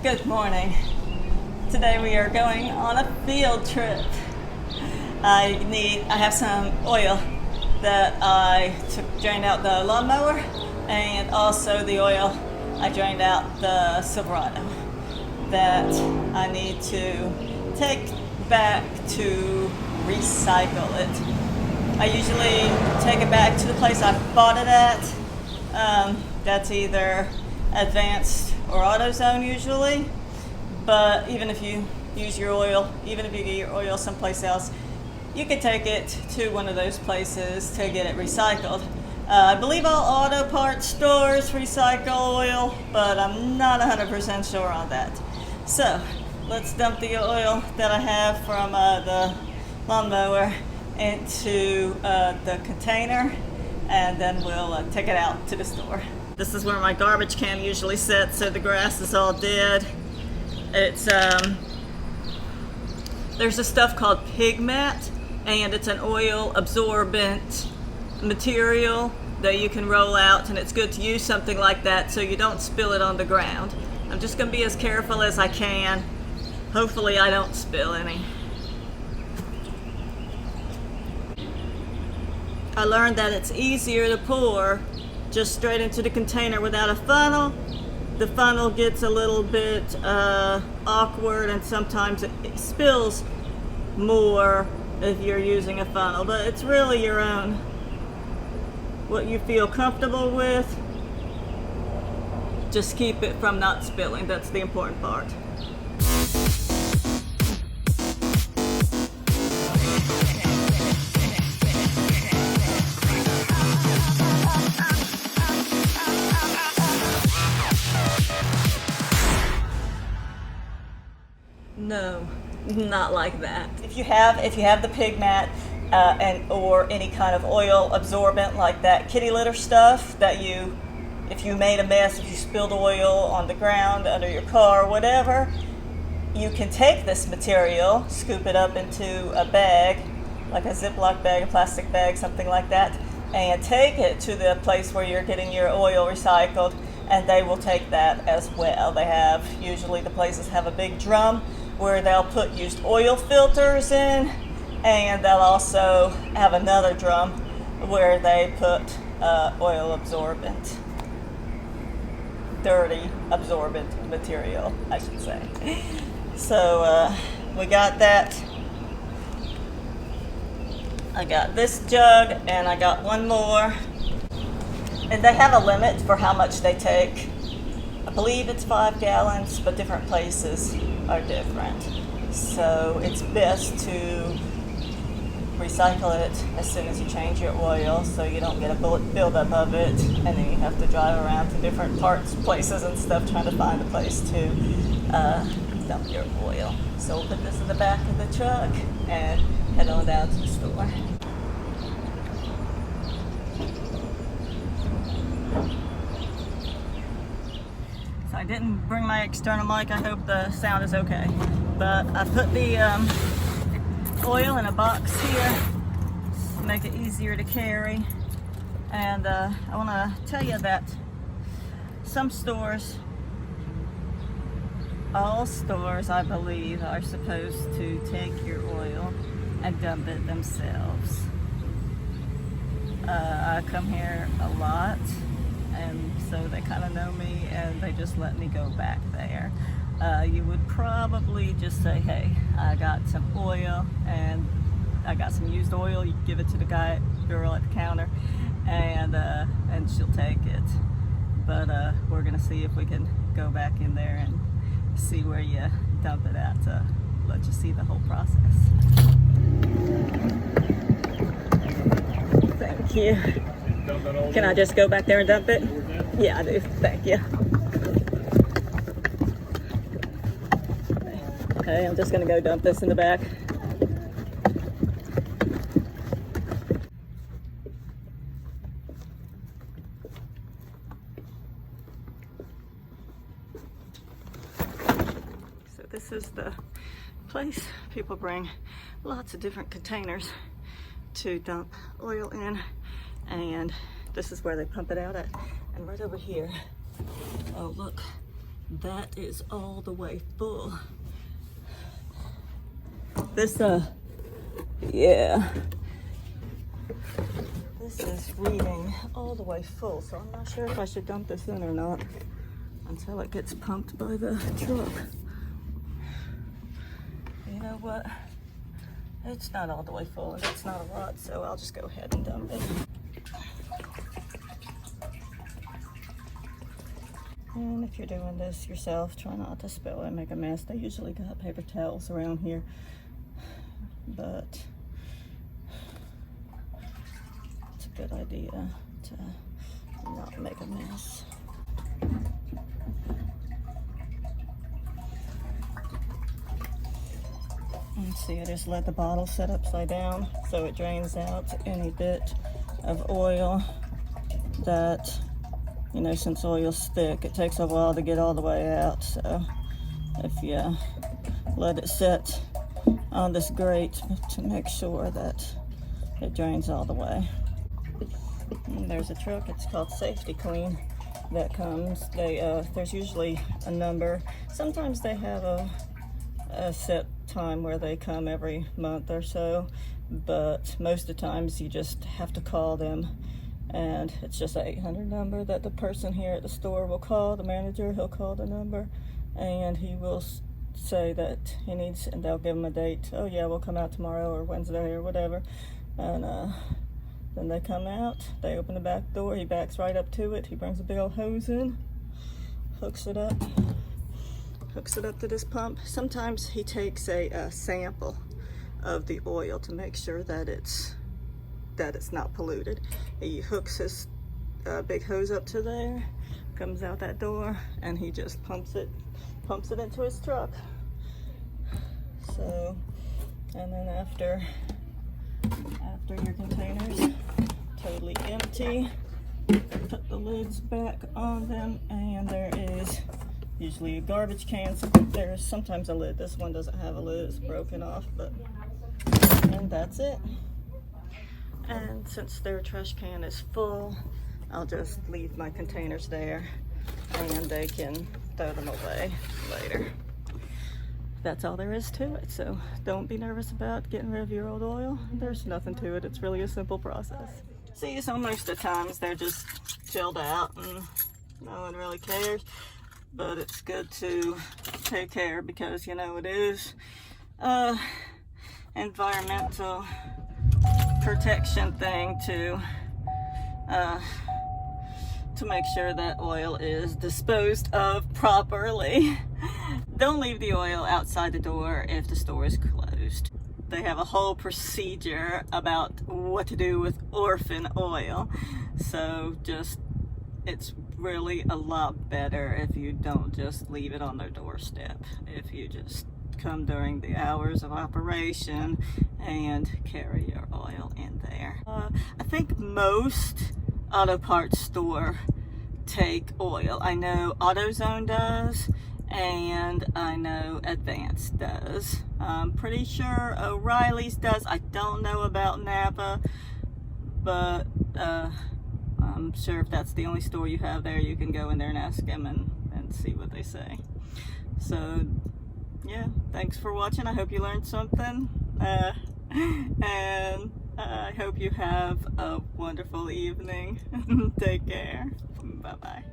Good morning. Today we are going on a field trip. I have some oil that I drained out the lawnmower, and also the oil I drained out the Silverado that I need to take back to recycle it. I usually take it back to the place I bought it at. That's either Advanced or AutoZone usually, but even if you use your oil, even if you get your oil someplace else, you could take it to one of those places to get it recycled. I believe all auto parts stores recycle oil, but I'm not 100% sure on that. So let's dump the oil that I have from the lawnmower into the container, and then we'll take it out to the store. This is where my garbage can usually sits, so the grass is all dead. It's there's this stuff called Pigment, and it's an oil absorbent material that you can roll out, and it's good to use something like that so you don't spill it on the ground. I'm just going to be as careful as I can. Hopefully I don't spill any. I learned that it's easier to pour just straight into the container without a funnel. The funnel gets a little bit awkward, and sometimes it spills more if you're using a funnel, but it's really your own, what you feel comfortable with. Just keep it from not spilling. That's the important part. No, not like that. If you have the Pigment or any kind of oil absorbent like that kitty litter stuff that if you made a mess, if you spilled oil on the ground, under your car, whatever, you can take this material, scoop it up into a bag, like a Ziploc bag, a plastic bag, something like that, and take it to the place where you're getting your oil recycled, and they will take that as well. Usually the places have a big drum where they'll put used oil filters in, and they'll also have another drum where they put oil absorbent, dirty absorbent material, I should say. So we got that. I got this jug, and I got one more. And they have a limit for how much they take. I believe it's 5 gallons, but different places are different. So it's best to recycle it as soon as you change your oil, so you don't get a buildup of it, and then you have to drive around to different places and stuff trying to find a place to dump your oil. So we'll put this in the back of the truck and head on down to the store. I didn't bring my external mic. I hope the sound is okay. But I put the oil in a box here to make it easier to carry. And I want to tell you that some stores, all stores I believe, are supposed to take your oil and dump it themselves. I come here a lot, and so they kind of know me, and they just let me go back there. You would probably just say, hey, I got some oil, and I got some used oil. You give it to the girl at the counter, and she'll take it. But we're gonna see if we can go back in there and see where you dump it at to let you see the whole process. Thank you. Can I just go back there and dump it? Yeah, I do. Thank you. Okay, I'm just going to go dump this in the back. So this is the place. People bring lots of different containers to dump oil in, and this is where they pump it out at. And right over here, oh look, That is all the way full. This, yeah. This is reading all the way full, so I'm not sure if I should dump this in or not until it gets pumped by the truck. You know what? It's not all the way full, and it's not a lot, so I'll just go ahead and dump it. And if you're doing this yourself, try not to spill it and make a mess. They usually got paper towels around here, but it's a good idea to not make a mess. And see, I just let the bottle sit upside down so it drains out any bit of oil that, you know, since oil's thick, it takes a while to get all the way out. So if you let it sit on this grate to make sure that it drains all the way. And there's a truck, it's called Safety Clean, that comes. There's usually a number. Sometimes they have a set time where they come every month or so, but most of the times you just have to call them, and it's just an 800 number that the person here at the store will call. The manager, he'll call the number and he will say that he needs, and they'll give him a date. Oh yeah, we'll come out tomorrow or Wednesday or whatever. And then they come out, they open the back door, he backs right up to it, he brings a big old hose in, hooks it up to this pump. Sometimes he takes a sample of the oil to make sure that it's not polluted. He hooks his big hose up to there, comes out that door, and he just pumps it into his truck. So, and then after your containers totally empty, put the lids back on them, and there is usually a garbage can. There's sometimes a lid. This one doesn't have a lid, it's broken off, and that's it. And since their trash can is full, I'll just leave my containers there and they can throw them away later. That's all there is to it, so don't be nervous about getting rid of your old oil. There's nothing to it. It's really a simple process. See, so most of the times they're just chilled out and no one really cares, but it's good to take care because, you know, it is environmental protection thing to make sure that oil is disposed of properly. Don't leave the oil outside the door if the store is closed. They have a whole procedure about what to do with orphan oil, so it's really a lot better if you don't just leave it on their doorstep. If you just come during the hours of operation and carry your oil in there. I think most auto parts store take oil. I know AutoZone does, and I know Advance does. I'm pretty sure O'Reilly's does. I don't know about Napa, but I'm sure if that's the only store you have there, you can go in there and ask them and see what they say. So yeah, thanks for watching. I hope you learned something, and I hope you have a wonderful evening. Take care. Bye bye.